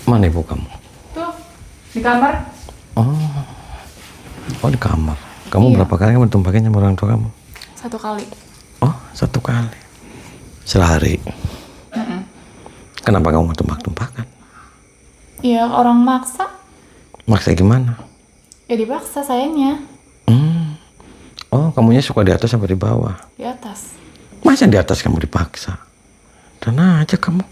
Mana ibu kamu? Tuh, di kamar. Oh di kamar. Kamu Iya. berapa kali kamu tumpahin sama orang tua kamu? 1 kali. Oh 1 kali. Sehari. Kenapa kamu tumpah-tumpahkan? Iya, orang maksa. Maksa gimana? Ya dipaksa sayangnya. Oh kamunya suka di atas apa di bawah? Di atas. Masa di atas kamu dipaksa? Dan aja kamu.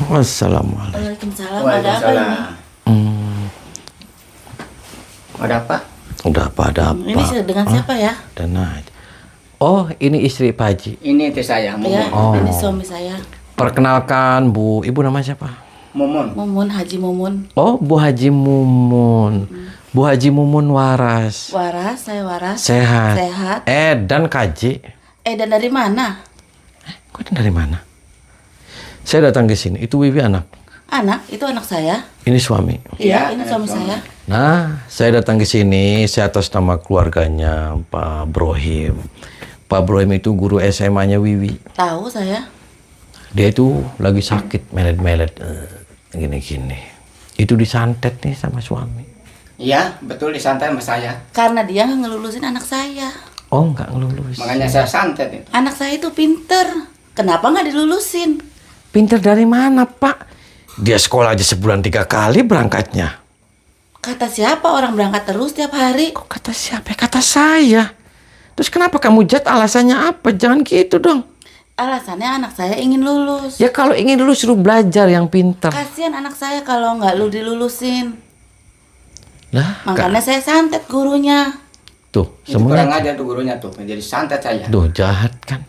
Wassalamualaikum. Waalaikumsalam. Ada apa ini? Ada apa? Udah apa? Ada apa? Ini dengan siapa ya? Dan aja. Oh ini istri Pak Haji. Ini itu saya, Ya, Mumun. ini suami saya. Perkenalkan Bu, ibu namanya siapa? Mumun. Mumun, Haji Mumun. Oh Bu Haji Mumun. Bu Haji Mumun waras. Waras, saya waras. Sehat. Sehat. Dan Kaji. Dan dari mana? Kok dari mana? Saya datang ke sini. Itu Wiwi anak. Anak, itu anak saya. Ini suami. Iya, Iya, ini anak suami suami. saya. Nah, saya datang ke sini. Saya atas nama keluarganya Pak Brohim. Pak Brohim itu guru SMA-nya Wiwi. Tahu saya. Dia itu lagi sakit, melet-melet. Gini-gini. Itu disantet nih sama suami. Iya, betul disantai sama saya. Karena dia nggak ngelulusin anak saya. Oh, nggak ngelulus. Makanya saya santet itu. Anak saya itu pinter. Kenapa nggak dilulusin? Pinter dari mana, Pak? Dia sekolah aja sebulan 3 kali berangkatnya. Kata siapa orang berangkat terus tiap hari? Kok kata siapa? Kata saya. Terus kenapa kamu jat alasannya apa? Jangan gitu dong. Alasannya anak saya ingin lulus. Ya kalau ingin lulus suruh belajar yang pinter. Kasihan anak saya kalau nggak lu dilulusin. Lah, Makanya saya santet gurunya. tuh, Itu kurang semuanya. aja tuh gurunya tuh. Jadi santet saya. Duh, jahat kan.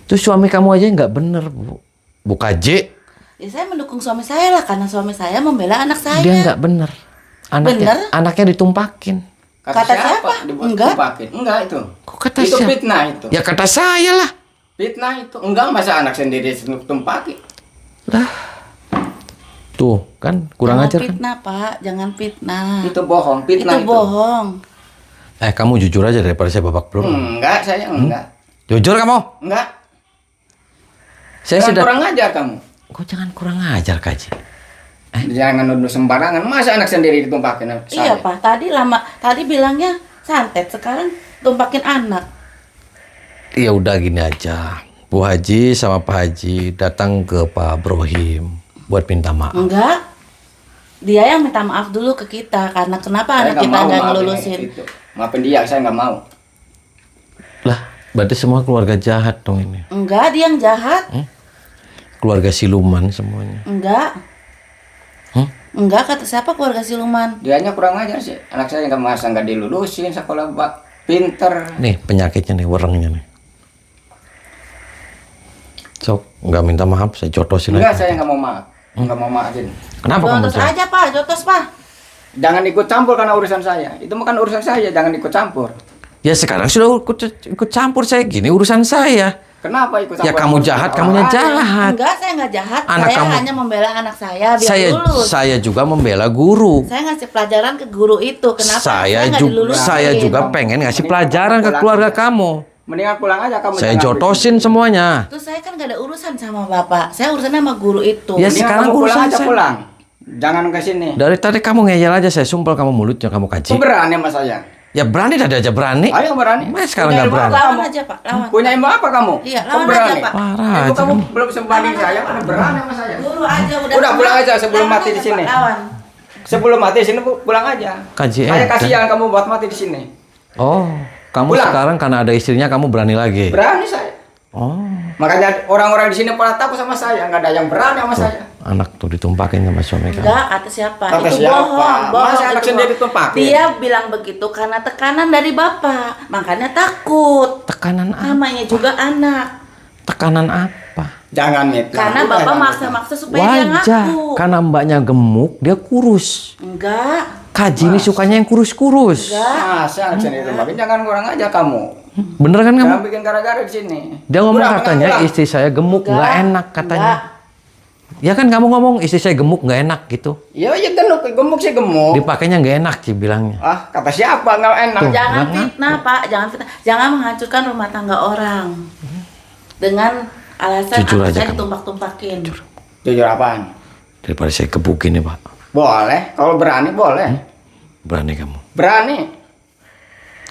Terus suami kamu aja nggak bener, Bu. Bu KJ, Ya saya mendukung suami saya lah karena suami saya membela anak saya. dia nggak bener. Bener? Anaknya ditumpakin. Kata siapa? Enggak. Dipakai. Enggak itu. Kok kata Itu siapa? fitnah itu. Ya kata saya lah. Fitnah itu. Enggak, masa anak sendiri tumpaki. Lah. Tuh, kan kurang Jangan ajar kan. fitnah, Pak. Jangan fitnah. Itu bohong, fitnah Itu bohong. Kamu jujur aja daripada saya babak belur. Enggak, saya enggak. Jujur kamu. Enggak. Saya Jangan sudah. kurang ajar kamu. Kok jangan kurang ajar, Kaji? Jangan nuduh sembarangan. Masa anak sendiri ditumpakin Iya, saya? Pak. Tadi bilangnya santet, sekarang tumpakin anak. Ya udah gini aja. Bu Haji sama Pak Haji datang ke Pak Brohim buat minta maaf. Enggak. Dia yang minta maaf dulu ke kita karena kenapa Saya anak kita mau nggak maafin ngelulusin. itu. Maafin dia, saya nggak mau. Lah, berarti semua keluarga jahat dong ini. Enggak, dia yang jahat. Keluarga siluman semuanya. Enggak. Enggak, kata siapa keluarga siluman? Dianya kurang ajar sih. Anak saya nggak masa nggak dilulusin sekolah pinter. Nih penyakitnya nih, werengnya nih. Sok, nggak minta maaf, saya jotosin Enggak, aja. saya nggak mau maaf. Nggak mau maafin. Kenapa kamu Jotos Cok? aja, Pak. Jotos, Pak. Jangan ikut campur karena urusan saya. Itu bukan urusan saya, jangan ikut campur. Ya sekarang sudah ikut campur saya gini urusan saya. Kenapa ikut campur? Ya kamu jahat, Orang kamunya lain. jahat. Enggak, saya nggak jahat. Anak Saya kamu. hanya membela anak saya biar lulus. Saya juga membela guru. Saya ngasih pelajaran ke guru itu. Kenapa Saya nggak juga dilulusin? saya juga pengen ngasih pelajaran ke keluarga kamu. Mendingan pulang aja kamu. Saya jangan jotosin bikin. semuanya. Terus saya kan gak ada urusan sama bapak. Saya urusannya sama guru itu. Ya, Mendingan sekarang kamu pulang urusan aja saya. pulang. Jangan ke sini. Dari tadi kamu ngeyel aja, saya sumpel kamu mulutnya kamu kaji. Kok berani sama saya? Ya berani tadi aja berani. Ayo berani. Mas sekarang Punya nggak ilmu berani. apa Lawan kamu? aja, Pak. Lawan. Punya ilmu apa kamu? Iya, Kok lawan berani? aja, Pak. Parah Ilmu aja kamu kamu. belum sebanding saya, mana berani sama saya? Guru aja udah. Udah, pulang tenang. aja sebelum Lawan mati di aja, sini. Pak. Lawan. Sebelum mati di sini pulang aja. Kaji Saya edan. kasihan kamu buat mati di sini. Oh, kamu Pulang. sekarang karena ada istrinya kamu berani lagi. Berani saya. Oh, Makanya orang-orang di sini pada takut sama saya, nggak ada yang berani sama saya. anak tuh ditumpakin sama suami kamu. Enggak, kata siapa? Kata itu siapa? bohong. Bohong. Masa anak itu sendiri bohong. tumpakin? Dia bilang begitu karena tekanan dari bapak. Makanya takut. Tekanan apa? Namanya juga anak. Tekanan apa? Jangan Mit. Karena Udah, bapak jangan. maksa-maksa supaya dia Wajah, ngaku. karena mbaknya gemuk, dia kurus. Enggak. Kaji ini sukanya yang kurus-kurus. Enggak. Masa anak sendiri tumpakin? Jangan kurang aja kamu. Bener kan kamu? Jangan bikin gara-gara di sini. Dia ngomong Udah, katanya pulang. istri saya gemuk, nggak enak katanya. Enggak. Ya kan kamu ngomong istri saya gemuk nggak enak gitu. Ya gemuk sih gemuk. Dipakainya nggak enak sih bilangnya. Ah, kata siapa nggak enak? Tuh. Jangan Enggak fitnah, Pak. Jangan fitnah. Jangan menghancurkan rumah tangga orang. Dengan Alasan Jujur anak aja saya kamu. ditumpak-tumpakin. Jujur apaan? Daripada saya gebukin nih, Pak. Boleh, kalau berani boleh. Berani kamu. Berani.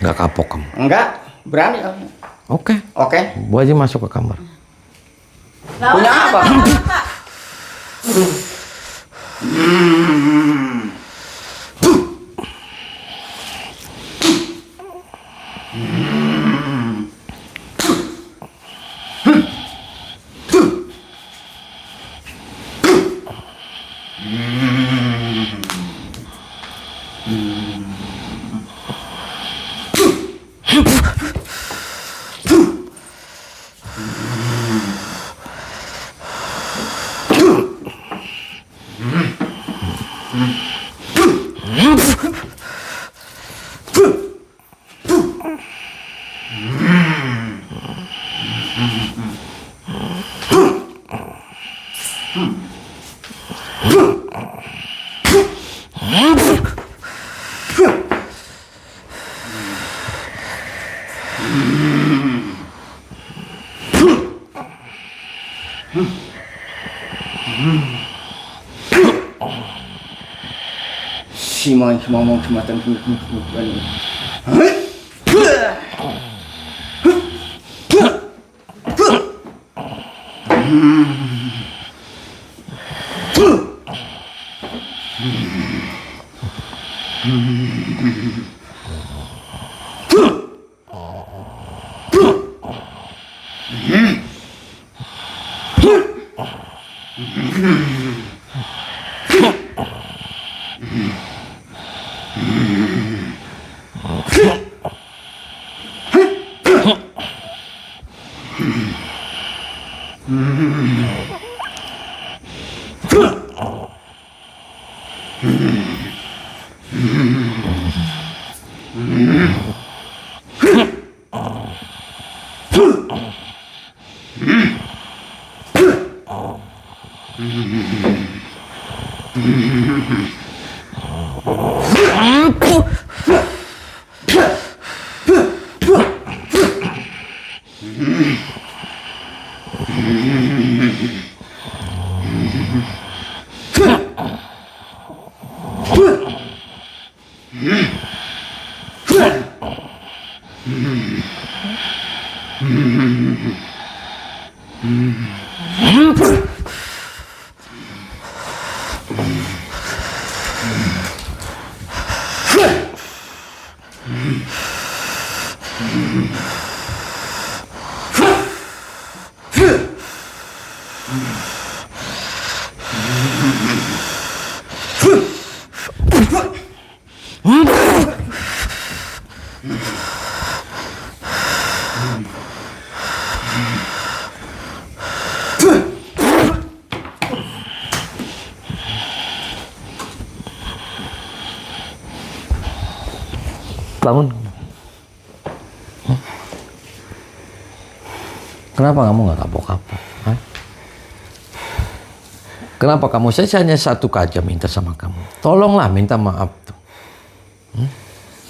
Nggak kapok kamu. Enggak, berani. Oke. Oke. Bu aja masuk ke kamar. Punya apa? Pak? Si mau ngomong semacam ini. Bangun. Kenapa kamu nggak kapok-kapok? Hah? Kenapa kamu? Saya hanya satu aja minta sama kamu. Tolonglah minta maaf tuh.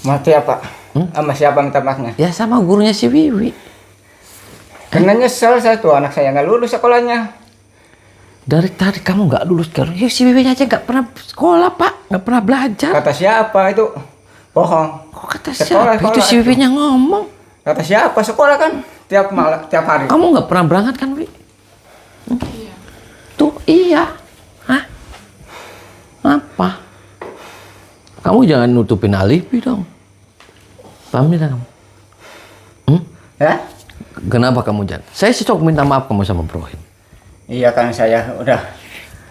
Mati apa? Sama siapa minta maafnya? Ya sama gurunya si Wiwi. Karena nyesel saya tuh anak saya nggak lulus sekolahnya. Dari tadi kamu nggak lulus kan? Ya si Wiwi aja nggak pernah sekolah, Pak, nggak pernah belajar. Kata siapa itu? Bohong. Kok kata Sekolah, siapa? Itu si sekolah. Wiwi-nya ngomong. Kata siapa? Sekolah kan tiap hari. Kamu nggak pernah berangkat kan, Wi? Iya. Tuh iya. Hah? Apa? Kamu jangan nutupin alibi dong. Paham tidak kamu? Ya? Kenapa kamu jangan? Saya sih minta maaf kamu sama Brohim. Iya kan saya udah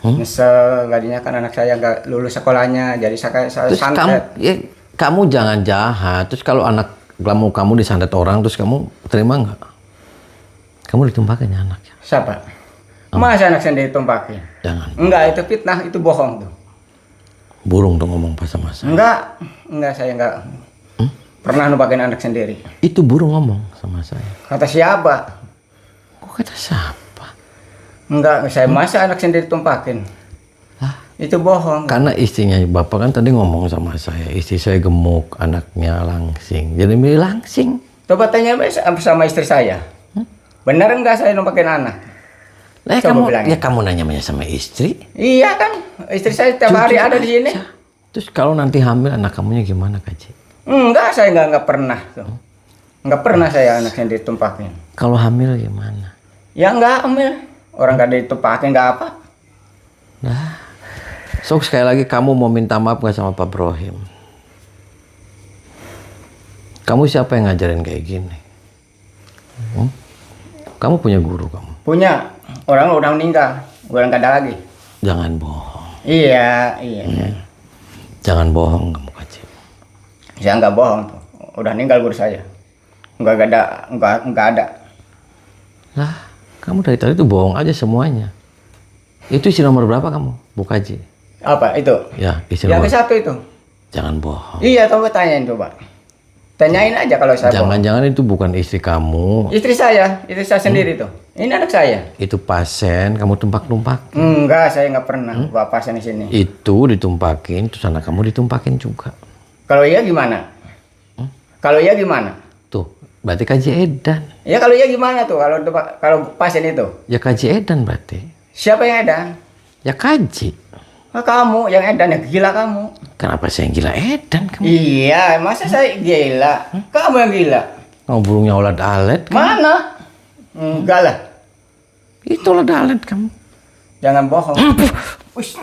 nyesel tadinya kan anak saya nggak lulus sekolahnya jadi saya Terus santet. kamu jangan jahat. Terus kalau anak kamu disantet orang, terus kamu terima nggak? Kamu ditumpakin ya anaknya. Siapa? Masa anak sendiri tumpakin? Jangan. Enggak, itu fitnah, itu bohong tuh. Burung tuh ngomong pas sama saya. Enggak saya enggak pernah numpakin anak sendiri. Itu burung ngomong sama saya. Kata siapa? Kok kata siapa? Enggak, saya masa anak sendiri tumpakin. Lah, Itu bohong. karena istrinya bapak kan tadi ngomong sama saya, istri saya gemuk, anaknya langsing. Jadi milih langsing. Coba tanya sama istri saya. Benar enggak saya numpakin anak? Lah Coba kamu, bilangin. ya kamu nanya sama istri. Iya kan, istri saya tiap hari Jujur ada di sini. aja. Terus kalau nanti hamil anak kamunya gimana Kak Ji? Enggak, saya enggak pernah tuh. Enggak pernah saya anaknya ditumpakin. Kalau hamil gimana? Ya enggak hamil. Orang enggak ditumpakin enggak apa. Nah, sok sekali lagi kamu mau minta maaf gak sama Pak Brohim? Kamu siapa yang ngajarin kayak gini? Kamu punya guru kamu? Punya, orang udah meninggal. Udah enggak ada lagi. Jangan bohong. Iya. Jangan bohong kamu Kak Ji. Saya enggak bohong tuh. Udah meninggal guru saya. Enggak ada. Lah, kamu dari tadi tuh bohong aja semuanya. Itu isi nomor berapa kamu, Bu Kaji? Apa itu? Ya, isi Yang nomor. ke satu itu. Jangan bohong. Iya, coba tanyain coba. Tanyain aja kalau saya bohong. Jangan-jangan itu bukan istri kamu. Istri saya sendiri tuh. Ini anak saya. Itu pasien, kamu tumpak-tumpak. Enggak, saya enggak pernah bawa pasien di sini. Itu ditumpakin, terus anak kamu ditumpakin juga. Kalau iya gimana? Kalau iya gimana? Tuh, berarti Kaji Edan. Ya kalau iya gimana tuh kalau pasien itu? Ya Kaji Edan berarti. Siapa yang edan? Ya Kaji. Oh, kamu yang edan, ya gila kamu. Kenapa saya yang gila Edan kamu? Iya, masa saya gila? Kamu yang gila. Kamu burungnya ulat alet. Mana? Enggak lah. Itu ulat alet kamu. Jangan bohong. Ush.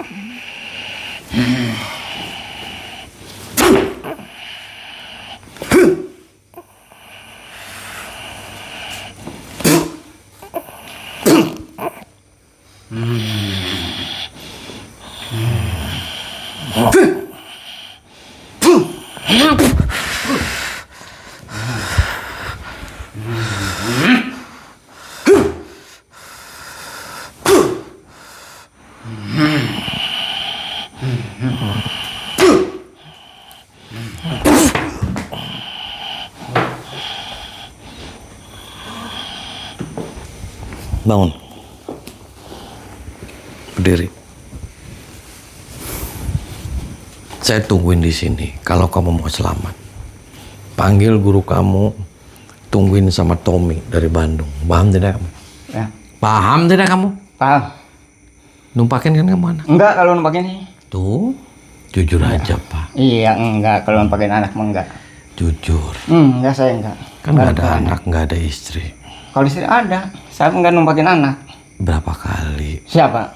Bangun. Berdiri. Saya tungguin di sini. Kalau kamu mau selamat, panggil guru kamu. Tungguin sama Tommy dari Bandung. Paham tidak kamu? Ya, Paham tidak kamu? paham. Numpakin kan kamu anak? Enggak kalau pakai ini. Tuh, jujur aja Pak. Iya, enggak kalau pakai anak mah enggak. Jujur. Enggak, saya enggak. Kan nggak ada anak, nggak ada istri. Kalau istri ada, saya enggak numpakin anak. Berapa kali Siapa?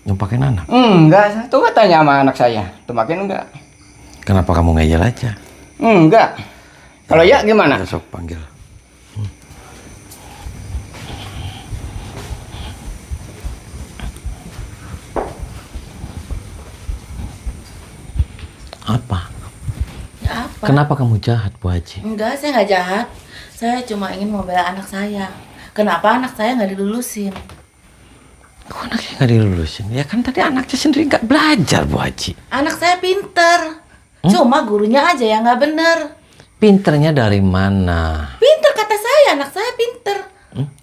numpakin anak? Enggak, tuh tanya sama anak saya. Tumpakin enggak? Kenapa kamu ngeyel aja? Enggak. Kalau ya gimana? Besok panggil. Apa? Ya apa? Kenapa kamu jahat, Bu Haji? Enggak, saya nggak jahat. Saya cuma ingin membela anak saya. Kenapa anak saya nggak dilulusin? Kok anaknya nggak dilulusin? Ya kan tadi anaknya sendiri nggak belajar, Bu Haji. Anak saya pinter. Cuma gurunya aja yang nggak bener. Pinternya dari mana? Pinter kata saya, anak saya pinter.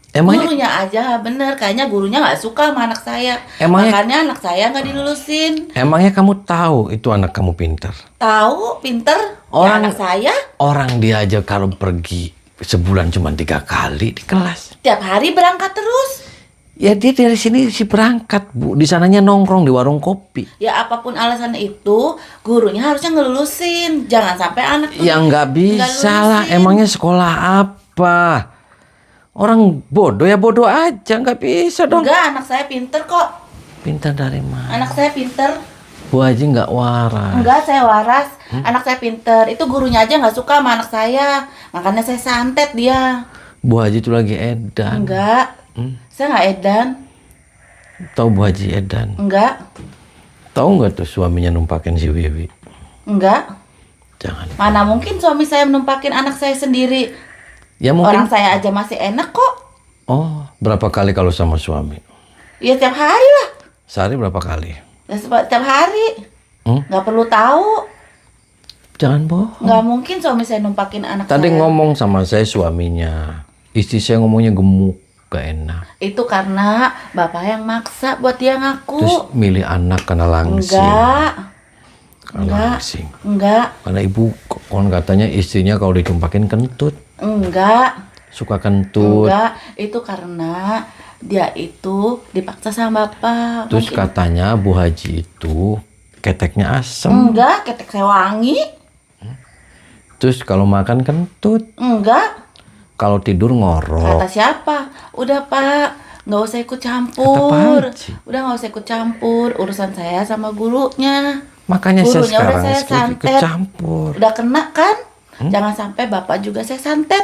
Emangnya, Gurunya aja nggak bener. Kayaknya gurunya nggak suka sama anak saya. Emangnya- Makanya anak saya nggak dilulusin. emangnya kamu tahu itu anak kamu pinter? Tahu pinter? Orang- Ya, anak saya Orang dia aja kalau pergi sebulan cuma 3 kali di kelas. tiap hari berangkat terus. Ya dia dari sini sih berangkat, Bu. Di sananya nongkrong di warung kopi. Ya apapun alasan itu, gurunya harusnya ngelulusin. Jangan sampai anak tuh Ya nggak bisa lah. lulusin. Emangnya sekolah apa? Orang bodoh ya bodoh aja. Nggak bisa dong. Enggak, anak saya pinter kok. Pintar dari mana? Anak saya pinter. Bu Haji nggak waras. Enggak, saya waras. Anak saya pinter. Itu gurunya aja nggak suka sama anak saya. Makanya saya santet dia. Bu Haji itu lagi edan. Enggak. Saya nggak edan. Tahu Bu Haji edan? Enggak. Tahu nggak tuh suaminya numpakin si Wiwi? Enggak. Jangan. Mana mungkin suami saya menumpakin anak saya sendiri. Ya mungkin. Orang saya aja masih enak kok. Oh, berapa kali kalau sama suami? Ya tiap hari lah. Sehari berapa kali? Ya tiap hari. Hmm? Nggak perlu tahu. Jangan bohong. Nggak mungkin suami saya numpakin anak Tadi saya. ngomong sama saya suaminya. Istri saya ngomongnya gemuk, gak enak. Itu karena bapak yang maksa buat dia ngaku. Terus milih anak karena langsing. Enggak. Karena Enggak. langsing. Enggak. Karena ibu kon katanya istrinya kalau ditumpakin kentut. Enggak. Suka kentut. Enggak. Itu karena Dia itu dipaksa sama bapak. Terus Mungkin- katanya Bu Haji itu keteknya asem. Enggak, ketek saya wangi. Terus kalau makan kentut. Enggak. Kalau tidur ngorok. Kata siapa? Udah Pak, nggak usah ikut Kata campur. Pak Haji. Udah nggak usah ikut campur. Urusan saya sama gurunya. Makanya saya Gurunya udah sekarang saya ikut santet. campur. Udah kena kan? Jangan sampai bapak juga saya santet.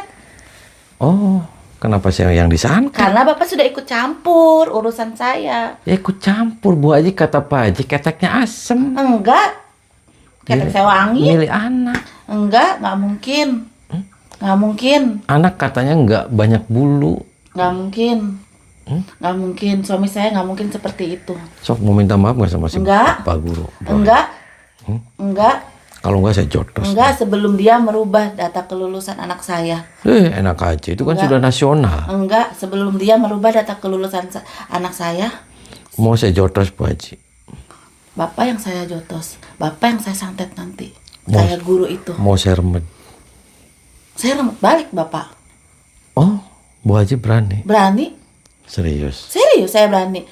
Oh, kenapa saya yang disantet? Karena bapak sudah ikut campur urusan saya. Ya ikut campur Bu Haji, kata Pak Haji keteknya asem. Enggak. Ketek saya wangi. Milih anak. Enggak, nggak mungkin. Nggak mungkin. Anak katanya nggak banyak bulu. Nggak mungkin. Nggak mungkin. Suami saya nggak mungkin seperti itu. Sok mau minta maaf nggak sama si Enggak. Pak Guru? Enggak. Enggak. Kalau nggak saya jotos. Enggak, sebelum dia merubah data kelulusan anak saya. Enak aja, itu kan Enggak. sudah nasional. Enggak, sebelum dia merubah data kelulusan anak saya, Mau saya jotos Bu Haji. bapak yang saya jotos, bapak yang saya santet nanti. Mau- Saya guru itu. Mau saya remet. Saya remet balik bapak. Oh, Bu Haji berani? Berani? Serius? Serius saya berani.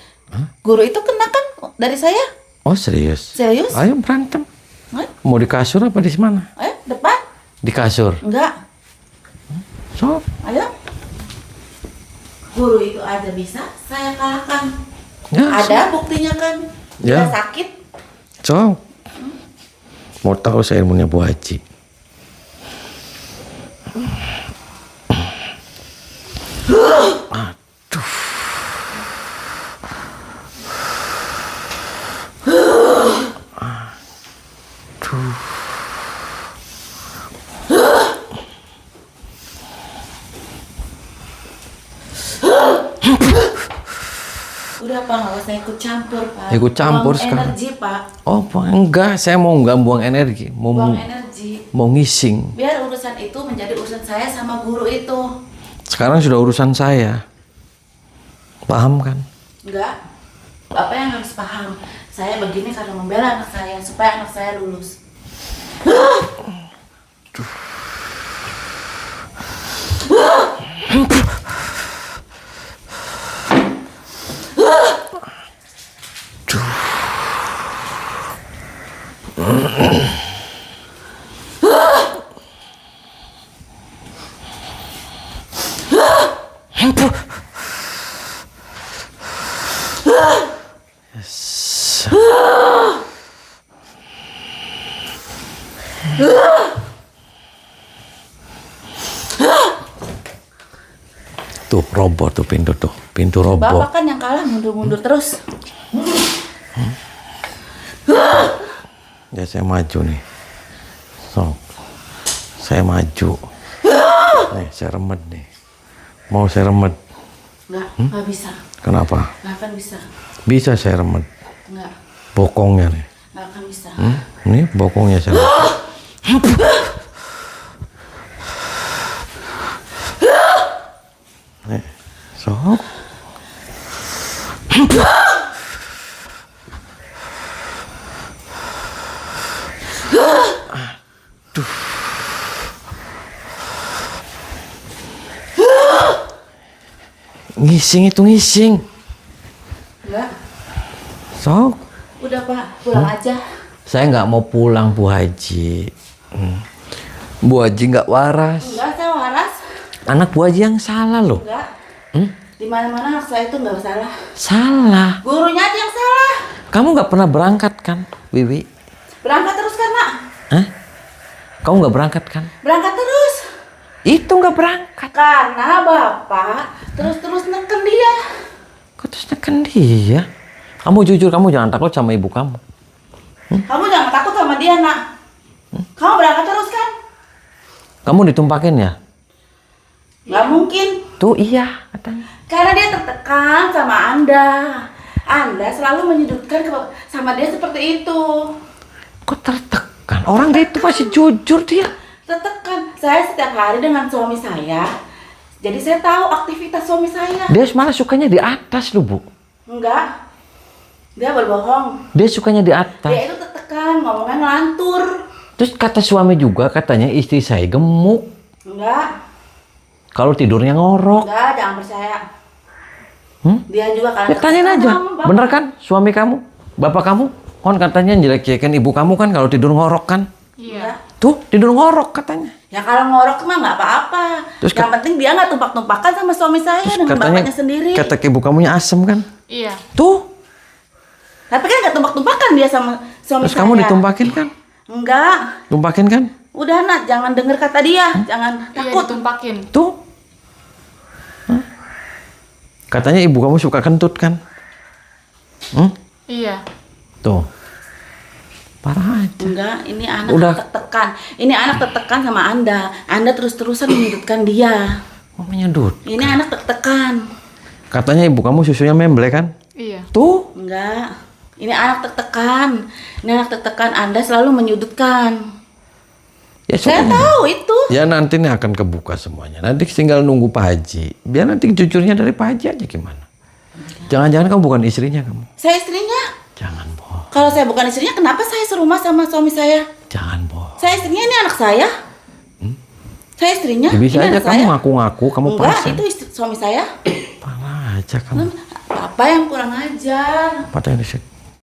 Guru itu kena kan dari saya? Oh serius? Serius? Ayo berantem. Hah? Mau di kasur apa di mana? Depan? Di kasur. Enggak. Sok. Ayo. Guru itu aja bisa, saya kalahkan. Ya, Ada buktinya kan? Ya. Udah sakit. sok. Mau tahu saya ilmunya Bu Haji? Udah Pak, nggak usah ikut campur Pak. Ikut campur Buang sekarang. energi Pak. Oh enggak, saya mau nggak buang energi, Buang energi. mau ngising. Biar urusan itu menjadi urusan saya sama guru itu. Sekarang sudah urusan saya. Paham kan? Enggak. Bapak yang harus paham. Saya begini karena membela anak saya supaya anak saya lulus. Tuh robot tuh, pintu robot. Bapak kan yang kalah mundur-mundur terus. Ya saya maju nih. So, saya maju. Nih saya remet nih. Mau saya remet? Enggak bisa. Kenapa? Enggak akan bisa. Bisa saya remet. Enggak, Bokongnya nih. enggak akan bisa. Nih bokongnya saya remet. Nih, sok. Ngising itu ngising. Enggak. Sok. Udah Pak, pulang aja. Saya nggak mau pulang Bu Haji. Bu Haji nggak waras. Enggak, saya waras. Anak Bu Haji yang salah loh. Enggak. Di mana-mana anak saya itu enggak salah. Salah. Gurunya aja yang salah. Kamu nggak pernah berangkat kan, Wiwi? Berangkat terus kan, Nak? Hah? Kamu nggak berangkat kan? Berangkat terus. Itu nggak berangkat. Karena Bapak terus-terus neken dia. Kok terus neken dia? Kamu jujur, kamu jangan takut sama ibu kamu. Kamu jangan takut sama dia, Nak. Kamu berangkat terus kan? Kamu ditumpakin ya? Nggak mungkin. Tuh iya katanya. Karena dia tertekan sama Anda. Anda selalu menyudutkan sama dia seperti itu. Kok tertekan? Orang dia itu masih jujur dia. Tertekan. Saya setiap hari dengan suami saya. Jadi saya tahu aktivitas suami saya. Dia malah sukanya di atas loh Bu. Enggak. Dia berbohong. Dia sukanya di atas. Dia itu tertekan, ngomongnya ngelantur. Terus kata suami juga katanya istri saya gemuk. Enggak. Kalau tidurnya ngorok. Enggak, jangan percaya. Dia juga kan. Ya tanyain aja. Bener kan suami kamu? Bapak kamu? Kon katanya jelek-jelekin ibu kamu kan kalau tidur ngorok kan? Iya. Tuh tidur ngorok katanya. Ya kalau ngorok mah nggak apa-apa. Terus Yang penting dia nggak tumpak-tumpakan sama suami saya dengan bapaknya sendiri. Ketek ibu kamunya asem kan? Iya. Tuh. Tapi kan nggak tumpak-tumpakan dia sama suami Terus saya. kamu ditumpakin kan? Enggak. Tumpakin kan? Udah nak, jangan denger kata dia, jangan Iya, takut. ditumpakin. Tuh. Hah? Katanya ibu kamu suka kentut kan? Iya. Tuh. Parah aja. Enggak, ini anak Udah. tertekan. Ini anak tertekan sama Anda. Anda terus-terusan menyudutkan dia. Mau menyedut. Ini anak tertekan. Katanya ibu kamu susunya memble kan? Iya. Tuh. Enggak. Ini anak tertekan. Ini anak tertekan. Anda selalu menyudutkan. Ya, Saya soalnya- tahu itu. Ya nanti nih akan kebuka semuanya. Nanti tinggal nunggu Pak Haji. Biar nanti jujurnya dari Pak Haji aja gimana. Jangan-jangan kamu bukan istrinya kamu. Saya istrinya. Jangan bohong. Kalau saya bukan istrinya, kenapa saya serumah sama suami saya? Jangan bohong. Saya istrinya, ini anak saya. Saya istrinya. Ya, bisa ini aja anak kamu saya. ngaku-ngaku kamu Enggak, pasang. itu suami saya. Parah aja kamu. Apa yang kurang ajar? Patah yang disek.